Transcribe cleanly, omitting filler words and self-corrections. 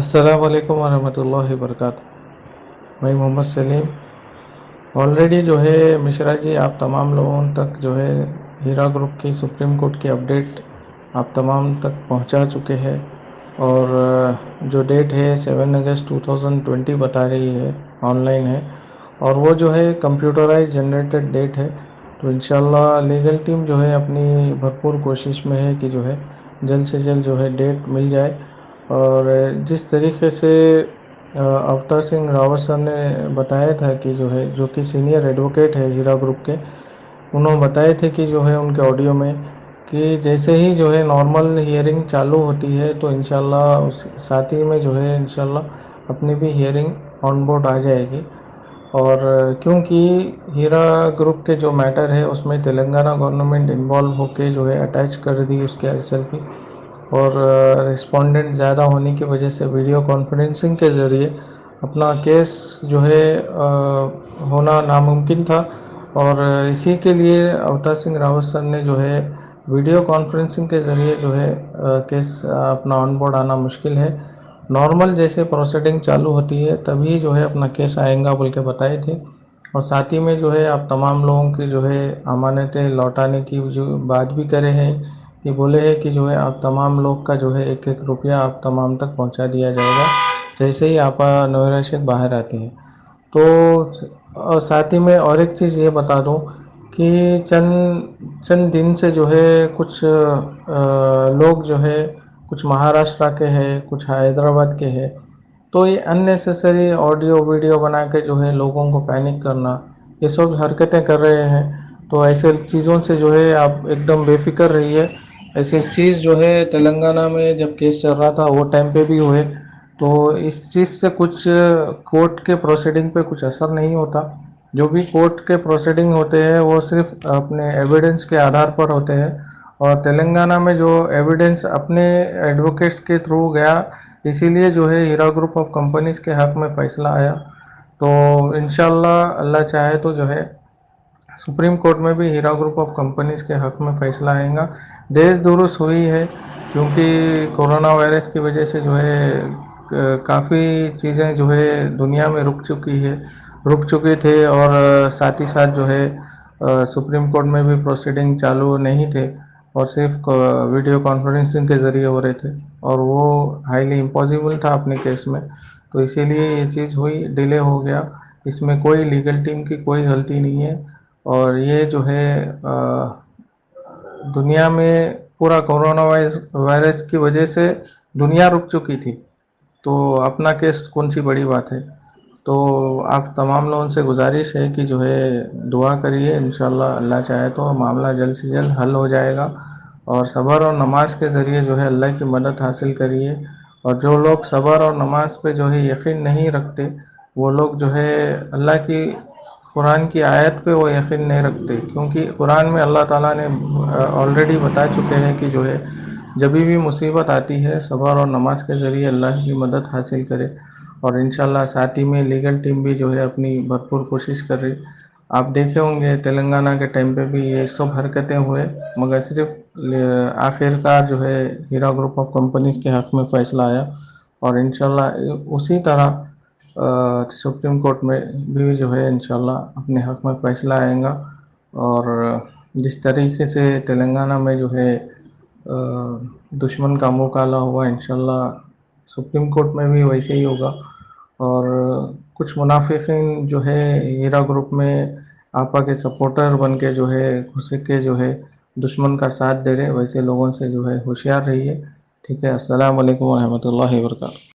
अस्सलाम वालेकुम वरहमतुल्लाहि वबरकातुहू। मैं मोहम्मद सलीम। ऑलरेडी जो है मिश्रा जी, आप तमाम लोगों तक जो है हीरा ग्रुप की सुप्रीम कोर्ट की अपडेट आप तमाम तक पहुंचा चुके हैं। और जो डेट है 7 अगस्त 2020 बता रही है, ऑनलाइन है। और वो जो है कंप्यूटराइज जनरेटेड डेट है। तो इंशाल्लाह लीगल टीम जो है अपनी भरपूर कोशिश में है कि जो है जल्द से जल्द जो है डेट मिल जाए। और जिस तरीके से अवतार सिंह रावत सर ने बताया था कि जो है, जो कि सीनियर एडवोकेट है हीरा ग्रुप के, उन्होंने बताए थे कि जो है उनके ऑडियो में कि जैसे ही जो है नॉर्मल हियरिंग चालू होती है तो इंशाल्लाह उस साथ ही में जो है इंशाल्लाह अपनी भी हियरिंग ऑन बोर्ड आ जाएगी। और क्योंकि हीरा ग्रुप के जो मैटर है उसमें तेलंगाना गवर्नमेंट इन्वॉल्व होके जो है अटैच कर दी उसके एसएलपी। और रिस्पोंडेंट ज़्यादा होने की वजह से वीडियो कॉन्फ्रेंसिंग के ज़रिए अपना केस जो है होना नामुमकिन था। और इसी के लिए अवतार सिंह रावत सर ने जो है वीडियो कॉन्फ्रेंसिंग के ज़रिए जो है केस अपना ऑन बोर्ड आना मुश्किल है। नॉर्मल जैसे प्रोसीडिंग चालू होती है तभी जो है अपना केस आएगा बोल के बताए थे। और साथ ही में जो है आप तमाम लोगों की जो है अमानतें लौटाने की जो बात भी करे हैं कि बोले हैं कि जो है आप तमाम लोग का जो है एक एक रुपया आप तमाम तक पहुंचा दिया जाएगा जैसे ही आप नौरा शेख बाहर आते हैं। तो और साथ ही में और एक चीज़ ये बता दूं कि चंद चंद दिन से जो है कुछ लोग जो है कुछ महाराष्ट्र के हैं, कुछ हैदराबाद के हैं। तो ये अननेसेसरी ऑडियो वीडियो बना के जो है लोगों को पैनिक करना, ये सब हरकतें कर रहे हैं। तो ऐसे चीज़ों से जो है आप एकदम बेफिक्र रहिए। ऐसी चीज़ जो है तेलंगाना में जब केस चल रहा था वो टाइम पे भी हुए। तो इस चीज़ से कुछ कोर्ट के प्रोसीडिंग पे कुछ असर नहीं होता। जो भी कोर्ट के प्रोसीडिंग होते हैं वो सिर्फ अपने एविडेंस के आधार पर होते हैं। और तेलंगाना में जो एविडेंस अपने एडवोकेट्स के थ्रू गया, इसीलिए जो है हीरा ग्रुप ऑफ कंपनीज के हक में फैसला आया। तो इंशाल्लाह अल्लाह चाहे तो जो है सुप्रीम कोर्ट में भी हीरा ग्रुप ऑफ कंपनीज के हक में फैसला आएगा। देश दुरुस्त हुई है क्योंकि कोरोना वायरस की वजह से जो है काफ़ी चीज़ें जो है दुनिया में रुक चुकी थे। और साथ ही साथ जो है सुप्रीम कोर्ट में भी प्रोसीडिंग चालू नहीं थे और सिर्फ वीडियो कॉन्फ्रेंसिंग के ज़रिए हो रहे थे। और वो हाईली इम्पॉसिबल था अपने केस में। तो इसीलिए ये चीज़ हुई, डिले हो गया। इसमें कोई लीगल टीम की कोई गलती नहीं है। और ये जो है दुनिया में पूरा कोरोना वायरस की वजह से दुनिया रुक चुकी थी। तो अपना केस कौन सी बड़ी बात है। तो आप तमाम लोगों से गुजारिश है कि जो है दुआ करिए, इंशाल्लाह अल्लाह चाहे तो मामला जल्द से जल्द हल हो जाएगा। और सब्र और नमाज के ज़रिए जो है अल्लाह की मदद हासिल करिए। और जो लोग सब्र और नमाज पे जो है यकीन नहीं रखते, वो लोग जो है अल्लाह की कुरान की आयत पे वो यकीन नहीं रखते। क्योंकि कुरान में अल्लाह ताला ने ऑलरेडी बता चुके हैं कि जो है जब भी मुसीबत आती है सब्र और नमाज के ज़रिए अल्लाह की मदद हासिल करे। और इंशाल्लाह साथ ही में लीगल टीम भी जो है अपनी भरपूर कोशिश कर रही। आप देखे होंगे तेलंगाना के टाइम पे भी ये सब हरकतें हुए, मगर सिर्फ आखिरकार जो है हीरा ग्रुप ऑफ कंपनीज के हक में फैसला आया। और इंशाल्लाह उसी तरह सुप्रीम कोर्ट में भी जो है इंशाल्लाह अपने हक में फैसला आएगा। और जिस तरीके से तेलंगाना में जो है दुश्मन का मुँह काला हुआ, इंशाल्लाह सुप्रीम कोर्ट में भी वैसे ही होगा। और कुछ मुनाफिकीन जो है हीरा ग्रुप में आपा के सपोर्टर बन के जो है घुस के जो है दुश्मन का साथ दे रहे, वैसे लोगों से जो है होशियार रहिए। ठीक है। अस्सलाम वालेकुम रहमतुल्लाहि व बरकातहू।